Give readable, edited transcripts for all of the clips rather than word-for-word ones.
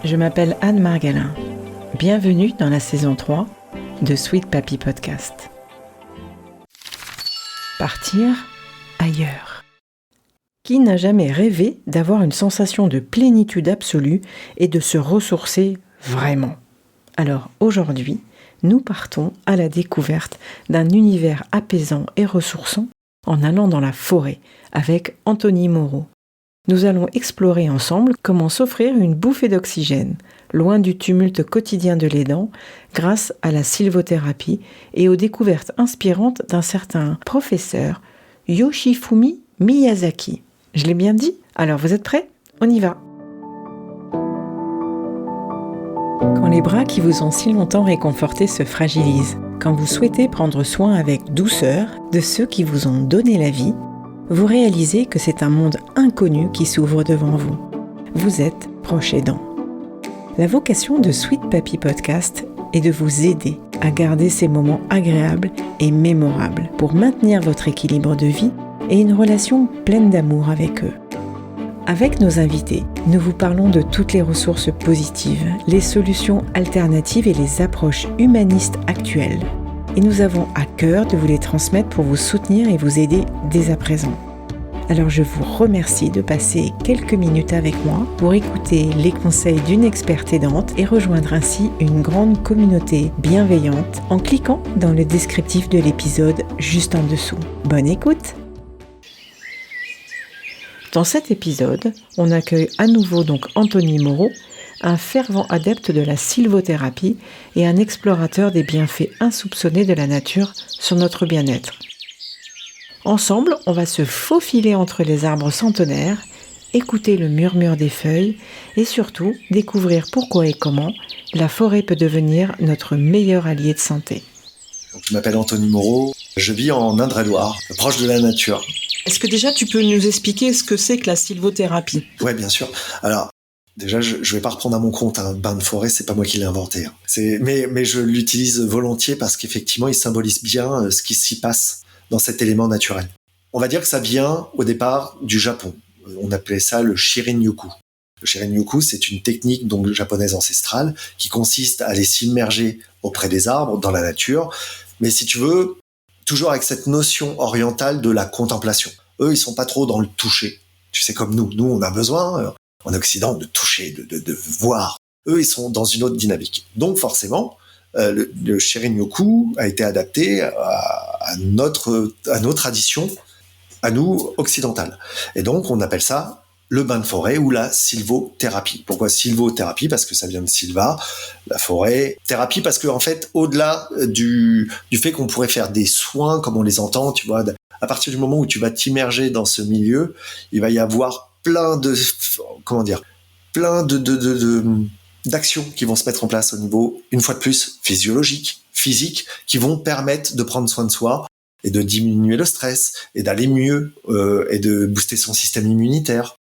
Je m'appelle Anne Margalin. Bienvenue dans la saison 3 de Sweet Papy Podcast. Partir ailleurs. Qui n'a jamais rêvé d'avoir une sensation de plénitude absolue et de se ressourcer vraiment ? Alors aujourd'hui, nous partons à la découverte d'un univers apaisant et ressourçant en allant dans la forêt avec Anthony Moreau. Nous allons explorer ensemble comment s'offrir une bouffée d'oxygène, loin du tumulte quotidien de l'aidant, grâce à la sylvothérapie et aux découvertes inspirantes d'un certain professeur Yoshifumi Miyazaki. Je l'ai bien dit ? Alors vous êtes prêts ? On y va ! Quand les bras qui vous ont si longtemps réconfortés se fragilisent, quand vous souhaitez prendre soin avec douceur de ceux qui vous ont donné la vie, vous réalisez que c'est un monde inconnu qui s'ouvre devant vous. Vous êtes proche aidant. La vocation de Sweet Papy Podcast est de vous aider à garder ces moments agréables et mémorables pour maintenir votre équilibre de vie et une relation pleine d'amour avec eux. Avec nos invités, nous vous parlons de toutes les ressources positives, les solutions alternatives et les approches humanistes actuelles. Et nous avons à cœur de vous les transmettre pour vous soutenir et vous aider dès à présent. Alors je vous remercie de passer quelques minutes avec moi pour écouter les conseils d'une experte aidante et rejoindre ainsi une grande communauté bienveillante en cliquant dans le descriptif de l'épisode juste en dessous. Bonne écoute! Dans cet épisode, on accueille à nouveau donc Anthony Moreau, un fervent adepte de la sylvothérapie et un explorateur des bienfaits insoupçonnés de la nature sur notre bien-être. Ensemble, on va se faufiler entre les arbres centenaires, écouter le murmure des feuilles et surtout découvrir pourquoi et comment la forêt peut devenir notre meilleur allié de santé. Je m'appelle Anthony Moreau, je vis en Indre-et-Loire, proche de la nature. Est-ce que déjà tu peux nous expliquer ce que c'est que la sylvothérapie ? Ouais, bien sûr. Alors, déjà, je vais pas reprendre à mon compte un bain de forêt, c'est pas moi qui l'ai inventé. Mais je l'utilise volontiers parce qu'effectivement, il symbolise bien ce qui s'y passe dans cet élément naturel. On va dire que ça vient au départ du Japon. On appelait ça le Shirin-yoku. Le Shirin-yoku, c'est une technique donc japonaise ancestrale qui consiste à aller s'immerger auprès des arbres, dans la nature. Mais si tu veux, toujours avec cette notion orientale de la contemplation. Eux, ils sont pas trop dans le toucher. Tu sais, comme nous. Nous, on a besoin, en Occident, de toucher, de voir. Eux, ils sont dans une autre dynamique. Donc, forcément, le Shirin-yoku a été adapté à nos traditions, à nous, occidentales. Et donc, on appelle ça le bain de forêt ou la sylvothérapie. Pourquoi sylvothérapie ? Parce que ça vient de sylva, la forêt. Thérapie parce que, en fait, au-delà du fait qu'on pourrait faire des soins comme on les entend, tu vois, à partir du moment où tu vas t'immerger dans ce milieu, il va y avoir plein d'actions qui vont se mettre en place au niveau, une fois de plus, physiologique, physique, qui vont permettre de prendre soin de soi et de diminuer le stress et d'aller mieux et de booster son système immunitaire.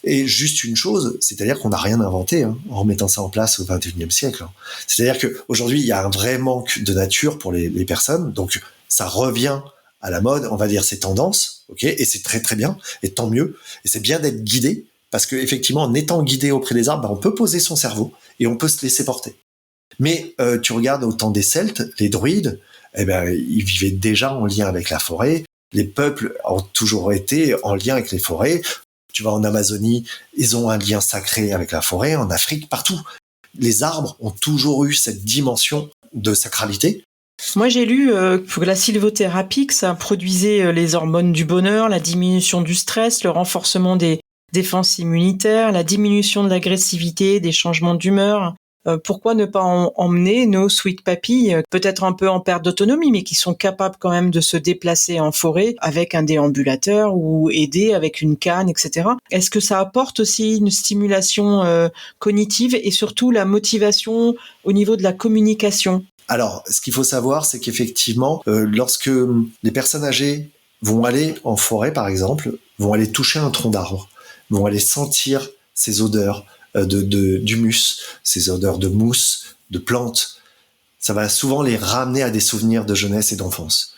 Et juste une chose, c'est-à-dire qu'on n'a rien inventé en remettant ça en place au XXIe siècle. C'est-à-dire qu'aujourd'hui, il y a un vrai manque de nature pour les personnes, donc ça revient à la mode, on va dire ces tendances, ok, et c'est très très bien, et tant mieux, et c'est bien d'être guidé, parce qu'effectivement, en étant guidé auprès des arbres, on peut poser son cerveau, et on peut se laisser porter. Mais tu regardes au temps des Celtes, les druides, ils vivaient déjà en lien avec la forêt, les peuples ont toujours été en lien avec les forêts. Tu vas en Amazonie, ils ont un lien sacré avec la forêt, en Afrique, partout. Les arbres ont toujours eu cette dimension de sacralité. Moi, j'ai lu que la sylvothérapie, que ça produisait les hormones du bonheur, la diminution du stress, le renforcement des défenses immunitaires, la diminution de l'agressivité, des changements d'humeur. Pourquoi ne pas emmener nos sweet papy, peut-être un peu en perte d'autonomie, mais qui sont capables quand même de se déplacer en forêt avec un déambulateur ou aider avec une canne, etc. Est-ce que ça apporte aussi une stimulation cognitive et surtout la motivation au niveau de la communication ? Alors, ce qu'il faut savoir, c'est qu'effectivement, lorsque les personnes âgées vont aller en forêt, par exemple, vont aller toucher un tronc d'arbre, vont aller sentir ces odeurs d'humus, ces odeurs de mousse, de plantes, ça va souvent les ramener à des souvenirs de jeunesse et d'enfance.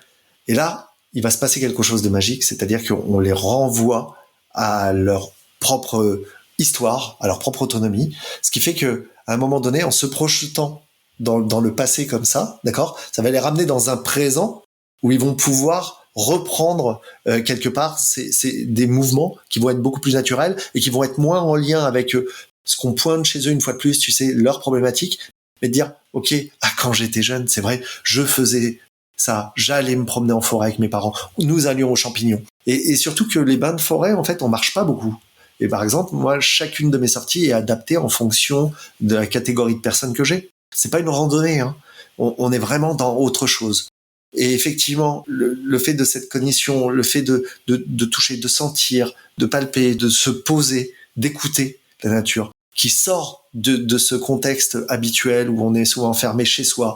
Et là, il va se passer quelque chose de magique, c'est-à-dire qu'on les renvoie à leur propre histoire, à leur propre autonomie, ce qui fait que à un moment donné, en se projetant dans le passé comme ça, d'accord, ça va les ramener dans un présent où ils vont pouvoir reprendre quelque part c'est des mouvements qui vont être beaucoup plus naturels et qui vont être moins en lien avec ce qu'on pointe chez eux une fois de plus, tu sais, leurs problématiques, mais de dire, ok, quand j'étais jeune, c'est vrai, je faisais ça, j'allais me promener en forêt avec mes parents, nous allions aux champignons. Et surtout que les bains de forêt, en fait, on marche pas beaucoup. Et par exemple, moi, chacune de mes sorties est adaptée en fonction de la catégorie de personnes que j'ai. C'est pas une randonnée, hein. On est vraiment dans autre chose. Et effectivement, le fait de cette cognition, le fait de toucher, de sentir, de palper, de se poser, d'écouter la nature, qui sort de ce contexte habituel où on est souvent enfermé chez soi,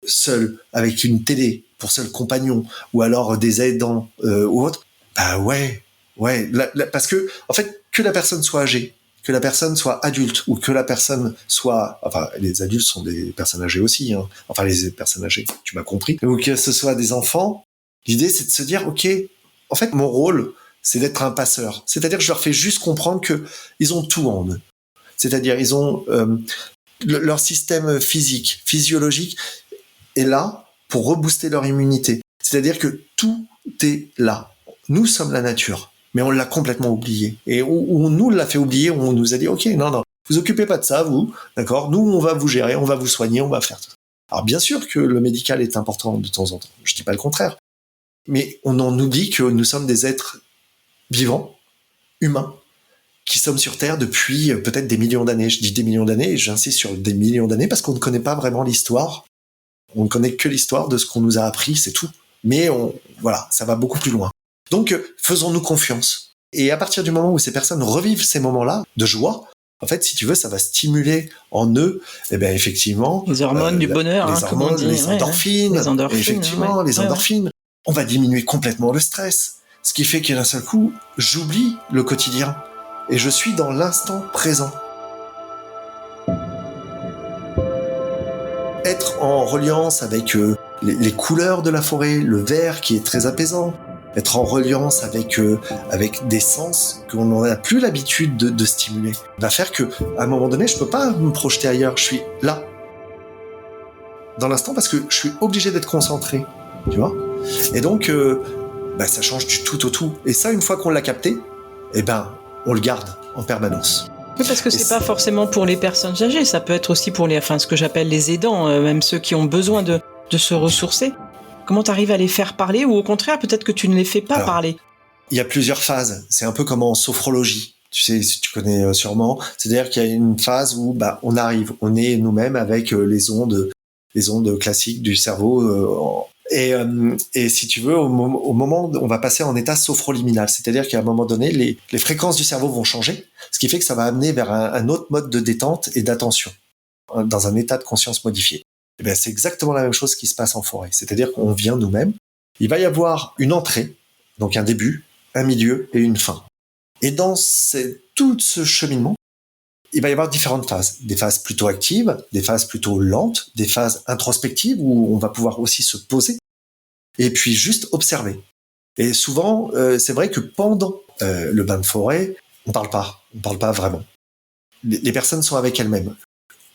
seul, avec une télé pour seul compagnon, ou alors des aidants ou autre, bah ouais, parce que en fait, que la personne soit âgée, que la personne soit adulte, ou que la personne soit, enfin, les adultes sont des personnes âgées aussi, hein. Enfin, les personnes âgées, tu m'as compris, ou que ce soit des enfants, l'idée c'est de se dire, ok, en fait, mon rôle, c'est d'être un passeur, c'est-à-dire que je leur fais juste comprendre que ils ont tout en eux, c'est-à-dire ils ont leur système physique, physiologique est là pour rebooster leur immunité. C'est-à-dire que tout est là. Nous sommes la nature, mais on l'a complètement oublié. Et on nous l'a fait oublier, on nous a dit, ok, non, vous occupez pas de ça, vous, d'accord, nous, on va vous gérer, on va vous soigner, on va faire tout. Alors bien sûr que le médical est important de temps en temps, je dis pas le contraire, mais on en oublie que nous sommes des êtres vivants, humains, qui sommes sur Terre depuis peut-être des millions d'années. Je dis des millions d'années, et j'insiste sur des millions d'années, parce qu'on ne connaît pas vraiment l'histoire. On ne connaît que l'histoire de ce qu'on nous a appris, c'est tout. Mais voilà, ça va beaucoup plus loin. Donc, faisons-nous confiance. Et à partir du moment où ces personnes revivent ces moments-là de joie, en fait, si tu veux, ça va stimuler en eux, eh ben effectivement, les hormones du bonheur, les hormones, comme on dit, les endorphines, les endorphines, effectivement, les endorphines. On va diminuer complètement le stress, ce qui fait qu'à d'un seul coup, j'oublie le quotidien et je suis dans l'instant présent. Être en reliance avec les couleurs de la forêt, le vert qui est très apaisant, être en reliance avec des sens qu'on n'a plus l'habitude de stimuler, va faire que à un moment donné, je peux pas me projeter ailleurs, je suis là, dans l'instant, parce que je suis obligé d'être concentré, tu vois. Et donc, ça change du tout au tout. Et ça, une fois qu'on l'a capté, on le garde en permanence. Oui, parce que c'est pas forcément pour les personnes âgées, ça peut être aussi pour ce que j'appelle les aidants, même ceux qui ont besoin de se ressourcer. Comment tu arrives à les faire parler, ou au contraire, peut-être que tu ne les fais pas parler? Il y a plusieurs phases. C'est un peu comme en sophrologie. Tu sais, si tu connais sûrement. C'est-à-dire qu'il y a une phase où on est nous-mêmes avec les ondes classiques du cerveau. Et si tu veux, au moment, on va passer en état sophroliminal, c'est-à-dire qu'à un moment donné, les fréquences du cerveau vont changer, ce qui fait que ça va amener vers un autre mode de détente et d'attention, dans un état de conscience modifié. Et c'est exactement la même chose qui se passe en forêt, c'est-à-dire qu'on vient nous-mêmes, il va y avoir une entrée, donc un début, un milieu et une fin. Et dans tout ce cheminement, il va y avoir différentes phases. Des phases plutôt actives, des phases plutôt lentes, des phases introspectives où on va pouvoir aussi se poser et puis juste observer. Et souvent, c'est vrai que pendant le bain de forêt, on parle pas vraiment. Les personnes sont avec elles-mêmes.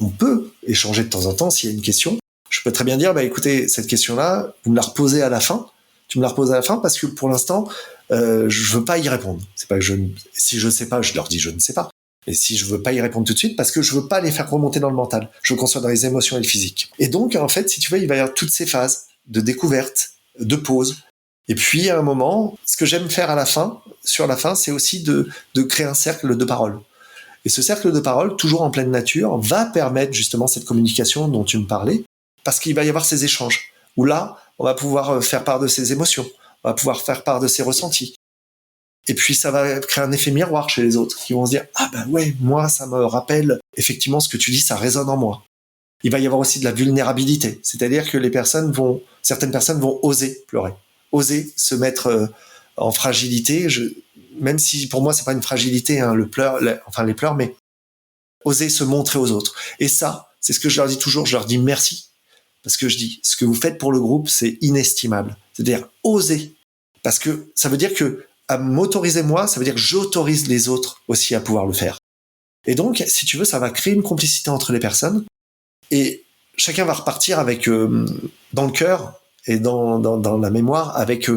On peut échanger de temps en temps s'il y a une question. Je peux très bien dire, écoutez, cette question-là, vous me la reposez à la fin. Tu me la reposes à la fin parce que pour l'instant, je veux pas y répondre. C'est pas que si je sais pas, je leur dis je ne sais pas. Et si je veux pas y répondre tout de suite, parce que je veux pas les faire remonter dans le mental. Je veux qu'on soit dans les émotions et le physique. Et donc, en fait, si tu veux, il va y avoir toutes ces phases de découverte, de pause. Et puis, à un moment, ce que j'aime faire sur la fin, c'est aussi de créer un cercle de parole. Et ce cercle de parole, toujours en pleine nature, va permettre justement cette communication dont tu me parlais, parce qu'il va y avoir ces échanges, où là, on va pouvoir faire part de ses émotions, on va pouvoir faire part de ses ressentis. Et puis ça va créer un effet miroir chez les autres, qui vont se dire « Ah ouais, moi ça me rappelle effectivement ce que tu dis, ça résonne en moi ». Il va y avoir aussi de la vulnérabilité, c'est-à-dire que certaines personnes vont oser pleurer, oser se mettre en fragilité, même si pour moi c'est pas une fragilité, hein, les pleurs, mais oser se montrer aux autres. Et ça, c'est ce que je leur dis toujours, je leur dis merci, parce que je dis, ce que vous faites pour le groupe, c'est inestimable. C'est-à-dire oser, parce que ça veut dire que à m'autoriser moi, ça veut dire que j'autorise les autres aussi à pouvoir le faire. Et donc, si tu veux, ça va créer une complicité entre les personnes et chacun va repartir avec dans le cœur et dans la mémoire avec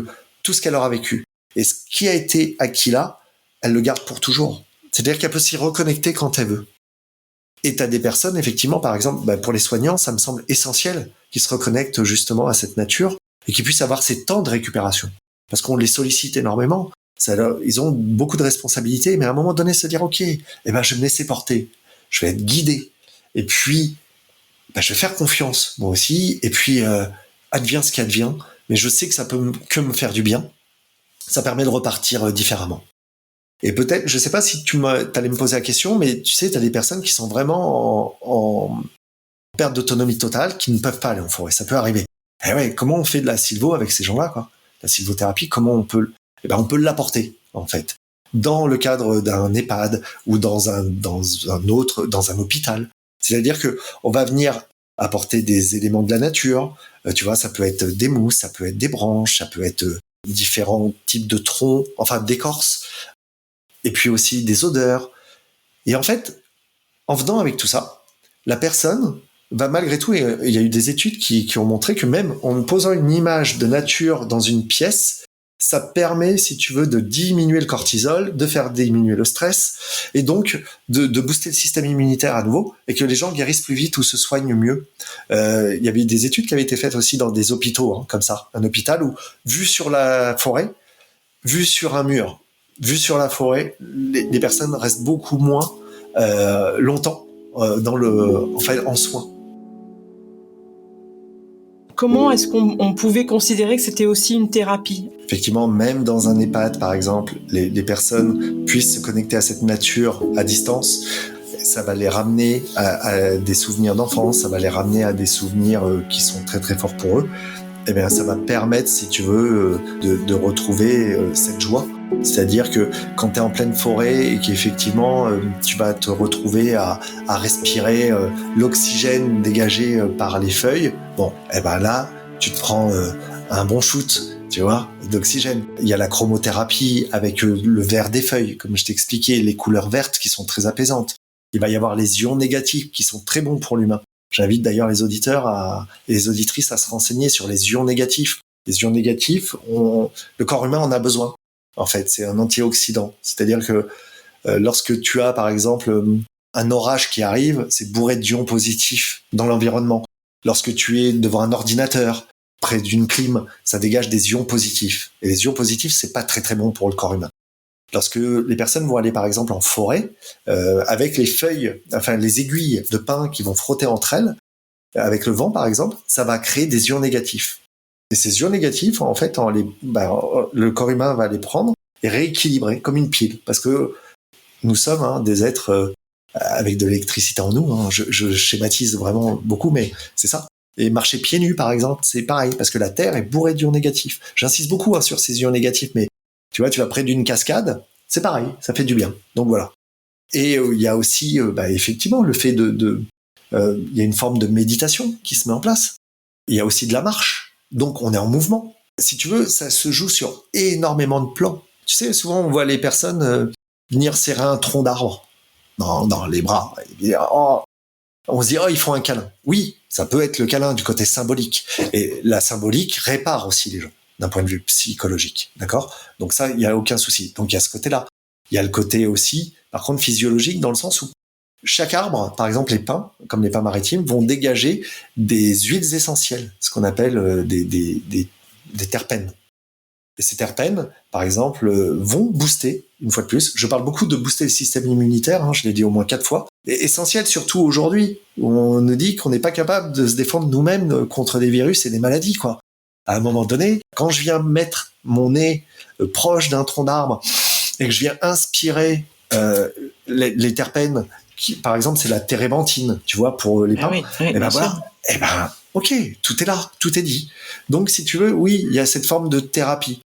tout ce qu'elle aura vécu. Et ce qui a été acquis là, elle le garde pour toujours. C'est-à-dire qu'elle peut s'y reconnecter quand elle veut. Et tu as des personnes, effectivement, par exemple, pour les soignants, ça me semble essentiel qu'ils se reconnectent justement à cette nature et qu'ils puissent avoir ces temps de récupération. Parce qu'on les sollicite énormément. Ils ont beaucoup de responsabilités, mais à un moment donné, se dire, OK, je vais me laisser porter. Je vais être guidé. Et puis, je vais faire confiance, moi aussi. Et puis, advient ce qui advient. Mais je sais que ça peut que me faire du bien. Ça permet de repartir différemment. Et peut-être, je sais pas si t'allais me poser la question, mais tu sais, t'as des personnes qui sont vraiment en perte d'autonomie totale, qui ne peuvent pas aller en forêt. Ça peut arriver. Et ouais, comment on fait de la sylvo avec ces gens-là, quoi? La sylvothérapie, comment on peut on peut l'apporter, en fait, dans le cadre d'un EHPAD ou dans un hôpital. C'est-à-dire que on va venir apporter des éléments de la nature. Tu vois, ça peut être des mousses, ça peut être des branches, ça peut être différents types de troncs, enfin d'écorce, et puis aussi des odeurs. Et en fait, en venant avec tout ça, la personne va malgré tout, et il y a eu des études qui ont montré que même en posant une image de nature dans une pièce, ça permet, si tu veux, de diminuer le cortisol, de faire diminuer le stress, et donc de booster le système immunitaire à nouveau, et que les gens guérissent plus vite ou se soignent mieux. Il y avait des études qui avaient été faites aussi dans des hôpitaux, comme ça. Un hôpital où, vu sur la forêt, vu sur un mur, vu sur la forêt, les personnes restent beaucoup moins longtemps en soins. Comment est-ce qu'on pouvait considérer que c'était aussi une thérapie ? Effectivement, même dans un EHPAD, par exemple, les personnes puissent se connecter à cette nature à distance. Ça va les ramener à des souvenirs d'enfance, ça va les ramener à des souvenirs qui sont très très forts pour eux. Eh bien, ça va permettre, si tu veux, de retrouver cette joie. C'est-à-dire que quand tu es en pleine forêt et qu'effectivement, tu vas te retrouver à respirer l'oxygène dégagé par les feuilles, là, tu te prends un bon shoot, tu vois, d'oxygène. Il y a la chromothérapie avec le vert des feuilles, comme je t'expliquais, les couleurs vertes qui sont très apaisantes. Il va y avoir les ions négatifs qui sont très bons pour l'humain. J'invite d'ailleurs les auditeurs et les auditrices à se renseigner sur les ions négatifs. Les ions négatifs, le corps humain en a besoin. En fait, c'est un antioxydant. C'est-à-dire que lorsque tu as, par exemple, un orage qui arrive, c'est bourré d'ions positifs dans l'environnement. Lorsque tu es devant un ordinateur, près d'une clim, ça dégage des ions positifs. Et les ions positifs, c'est pas très très bon pour le corps humain. Lorsque les personnes vont aller, par exemple, en forêt, avec les feuilles, enfin les aiguilles de pin qui vont frotter entre elles, avec le vent, par exemple, ça va créer des ions négatifs. Et ces ions négatifs, en fait, le corps humain va les prendre et rééquilibrer comme une pile. Parce que nous sommes des êtres avec de l'électricité en nous. Je schématise vraiment beaucoup, mais c'est ça. Et marcher pieds nus, par exemple, c'est pareil, parce que la Terre est bourrée d'ions négatifs. J'insiste beaucoup sur ces ions négatifs, mais tu vois, tu vas près d'une cascade, c'est pareil, ça fait du bien. Donc voilà. Et il y a aussi, effectivement, le fait il y a une forme de méditation qui se met en place. Il y a aussi de la marche. Donc on est en mouvement. Si tu veux, ça se joue sur énormément de plans. Tu sais, souvent on voit les personnes venir serrer un tronc d'arbre dans les bras. On se dit, ils font un câlin. Oui, ça peut être le câlin du côté symbolique. Et la symbolique répare aussi les gens d'un point de vue psychologique. D'accord ? Donc ça, il n'y a aucun souci. Donc il y a ce côté-là. Il y a le côté aussi, par contre, physiologique, dans le sens où chaque arbre, par exemple les pins, comme les pins maritimes, vont dégager des huiles essentielles, ce qu'on appelle des terpènes. Et ces terpènes, par exemple, vont booster, une fois de plus. Je parle beaucoup de booster le système immunitaire, je l'ai dit au moins 4 fois. Et essentiel surtout aujourd'hui, où on nous dit qu'on n'est pas capable de se défendre nous-mêmes contre des virus et des maladies, quoi. À un moment donné, quand je viens mettre mon nez proche d'un tronc d'arbre et que je viens inspirer les terpènes, qui, par exemple, c'est la térébenthine, tu vois, pour les pins. Ok, tout est là, tout est dit. Donc, si tu veux, oui, il y a cette forme de thérapie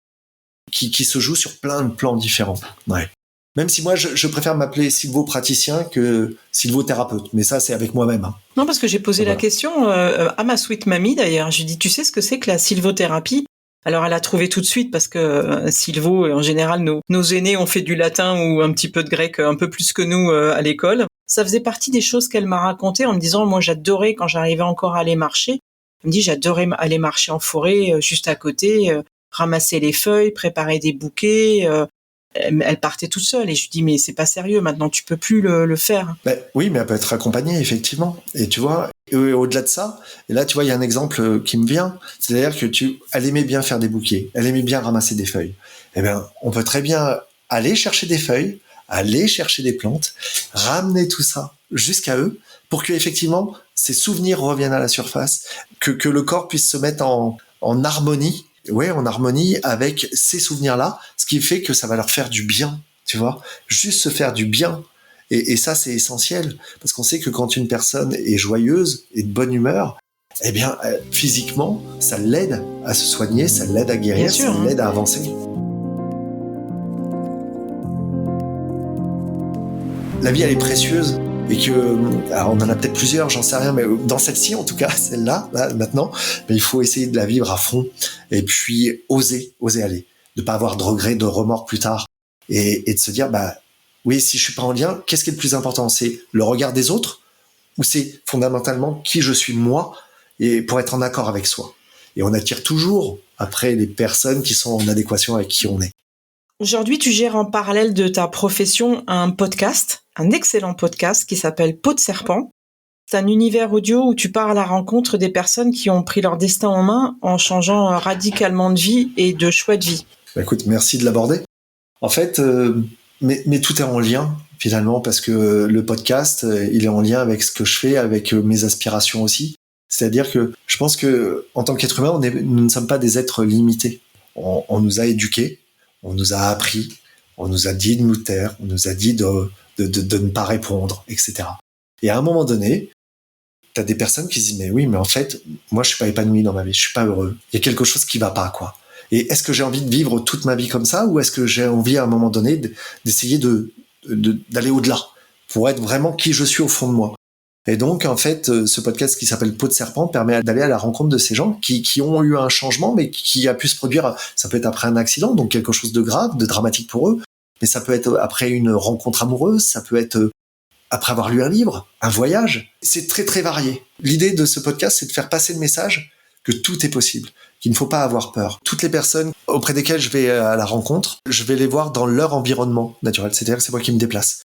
qui se joue sur plein de plans différents. Ouais. Même si moi, je préfère m'appeler sylvopraticien que sylvothérapeute. Mais ça, c'est avec moi-même. Non, parce que j'ai posé la question à ma sweet mamie, d'ailleurs. Je lui ai dit, tu sais ce que c'est que la sylvothérapie ? Alors elle a trouvé tout de suite parce que Silvo, en général, nos aînés ont fait du latin ou un petit peu de grec, un peu plus que nous à l'école. Ça faisait partie des choses qu'elle m'a racontées en me disant, moi j'adorais quand j'arrivais encore à aller marcher. Elle me dit, j'adorais aller marcher en forêt, juste à côté, ramasser les feuilles, préparer des bouquets. Elle partait toute seule et je lui dis, mais c'est pas sérieux, maintenant tu peux plus le faire. Oui, mais elle peut être accompagnée, effectivement. Et tu vois, au-delà de ça, et là, tu vois, il y a un exemple qui me vient, c'est-à-dire que elle aimait bien faire des bouquets, elle aimait bien ramasser des feuilles. Eh bien, on peut très bien aller chercher des feuilles, aller chercher des plantes, ramener tout ça jusqu'à eux pour que, effectivement, ces souvenirs reviennent à la surface, que le corps puisse se mettre en harmonie. Ouais, en harmonie avec ces souvenirs-là, ce qui fait que ça va leur faire du bien, tu vois, juste se faire du bien. Et ça, c'est essentiel, parce qu'on sait que quand une personne est joyeuse et de bonne humeur, eh bien, physiquement, ça l'aide à se soigner, ça l'aide à guérir, ça l'aide à avancer. La vie, elle est précieuse. Et que, alors on en a peut-être plusieurs, j'en sais rien, mais dans celle-ci, en tout cas, celle-là, là, maintenant, mais il faut essayer de la vivre à fond. Et puis, oser aller. De pas avoir de regrets, de remords plus tard. Et de se dire, oui, si je suis pas en lien, qu'est-ce qui est le plus important? C'est le regard des autres? Ou c'est fondamentalement qui je suis moi? Et pour être en accord avec soi. Et on attire toujours après les personnes qui sont en adéquation avec qui on est. Aujourd'hui, tu gères en parallèle de ta profession un podcast, un excellent podcast qui s'appelle Peau de serpent. C'est un univers audio où tu pars à la rencontre des personnes qui ont pris leur destin en main en changeant radicalement de vie et de choix de vie. Écoute, merci de l'aborder. En fait, mais tout est en lien finalement parce que le podcast, il est en lien avec ce que je fais, avec mes aspirations aussi. C'est-à-dire que je pense que en tant qu'être humain, nous ne sommes pas des êtres limités. On nous a éduqués. On nous a appris, on nous a dit de nous taire, on nous a dit de ne pas répondre, etc. Et à un moment donné, t'as des personnes qui se disent, mais oui, mais en fait, moi, je suis pas épanoui dans ma vie, je suis pas heureux. Il y a quelque chose qui va pas, quoi. Et est-ce que j'ai envie de vivre toute ma vie comme ça, ou est-ce que j'ai envie, à un moment donné, d'essayer d'aller au-delà, pour être vraiment qui je suis au fond de moi? Et donc, en fait, ce podcast qui s'appelle Peau de serpent permet d'aller à la rencontre de ces gens qui ont eu un changement, mais qui a pu se produire, ça peut être après un accident, donc quelque chose de grave, de dramatique pour eux, mais ça peut être après une rencontre amoureuse, ça peut être après avoir lu un livre, un voyage. C'est très, très varié. L'idée de ce podcast, c'est de faire passer le message que tout est possible, qu'il ne faut pas avoir peur. Toutes les personnes auprès desquelles je vais à la rencontre, je vais les voir dans leur environnement naturel, c'est-à-dire que c'est moi qui me déplace.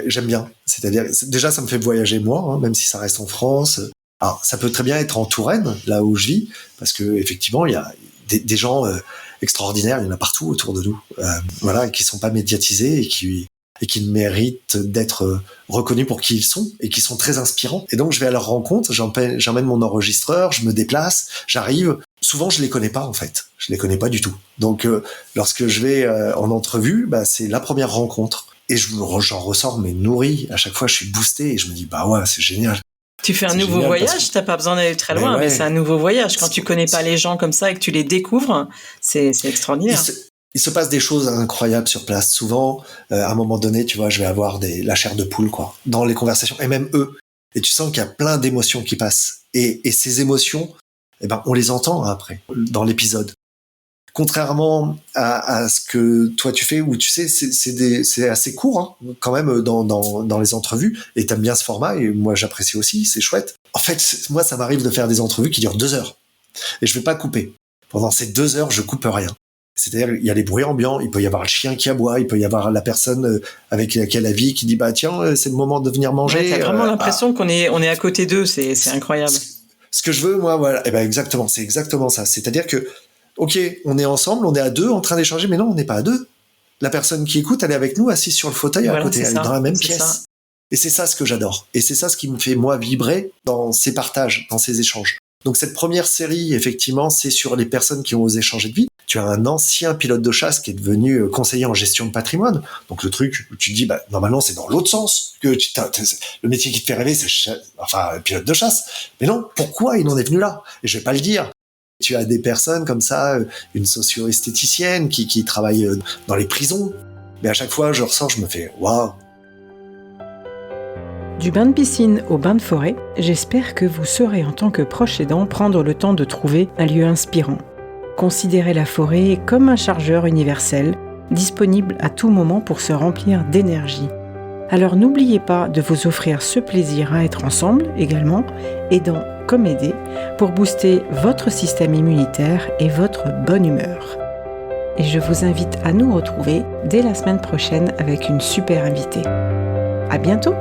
J'aime bien, c'est-à-dire déjà ça me fait voyager moi, même si ça reste en France. Alors ça peut très bien être en Touraine, là où je vis, parce que effectivement il y a des gens extraordinaires, il y en a partout autour de nous, voilà, qui sont pas médiatisés et qui méritent d'être reconnus pour qui ils sont et qui sont très inspirants. Et donc je vais à leur rencontre, j'emmène mon enregistreur, je me déplace, j'arrive. Souvent je les connais pas en fait, je les connais pas du tout. Donc lorsque je vais en entrevue, c'est la première rencontre. Et j'en ressors mais nourri. À chaque fois, je suis boosté et je me dis ouais, c'est génial. Tu fais un nouveau voyage, t'as pas besoin d'aller très loin, mais c'est un nouveau voyage. Quand tu connais pas les gens comme ça et que tu les découvres, c'est extraordinaire. Il se passe des choses incroyables sur place. Souvent, à un moment donné, tu vois, je vais avoir la chair de poule, quoi, dans les conversations, et même eux. Et tu sens qu'il y a plein d'émotions qui passent. Et ces émotions, on les entend après, dans l'épisode. Contrairement à ce que toi tu fais, où tu sais, c'est assez court quand même dans les entrevues, et t'aimes bien ce format, et moi j'apprécie aussi, c'est chouette. En fait, moi ça m'arrive de faire des entrevues qui durent 2 heures, et je vais pas couper. Pendant ces 2 heures, je coupe rien. C'est-à-dire, il y a les bruits ambiants, il peut y avoir le chien qui aboie, il peut y avoir la personne avec laquelle elle vit qui dit tiens, c'est le moment de venir manger. Ouais, t'as vraiment l'impression qu'on est à côté d'eux, c'est incroyable. Ce que je veux, moi, voilà, exactement, c'est exactement ça. C'est-à-dire que ok, on est ensemble, on est à 2 en train d'échanger, mais non, on n'est pas à 2. La personne qui écoute, elle est avec nous, assise sur le fauteuil à côté, elle est dans la même pièce. Ça. Et c'est ça ce que j'adore. Et c'est ça ce qui me fait, moi, vibrer dans ces partages, dans ces échanges. Donc cette première série, effectivement, c'est sur les personnes qui ont osé changer de vie. Tu as un ancien pilote de chasse qui est devenu conseiller en gestion de patrimoine. Donc le truc où tu te dis, normalement, c'est dans l'autre sens. Que le métier qui te fait rêver, c'est pilote de chasse. Mais non, pourquoi il en est venu là? Et je vais pas le dire. Tu as des personnes comme ça, une socio-esthéticienne qui travaille dans les prisons. Mais à chaque fois, je ressors, je me fais « waouh ». Du bain de piscine au bain de forêt, j'espère que vous saurez en tant que proche aidant prendre le temps de trouver un lieu inspirant. Considérez la forêt comme un chargeur universel, disponible à tout moment pour se remplir d'énergie. Alors n'oubliez pas de vous offrir ce plaisir à être ensemble également, aidant comme aider, pour booster votre système immunitaire et votre bonne humeur. Et je vous invite à nous retrouver dès la semaine prochaine avec une super invitée. À bientôt!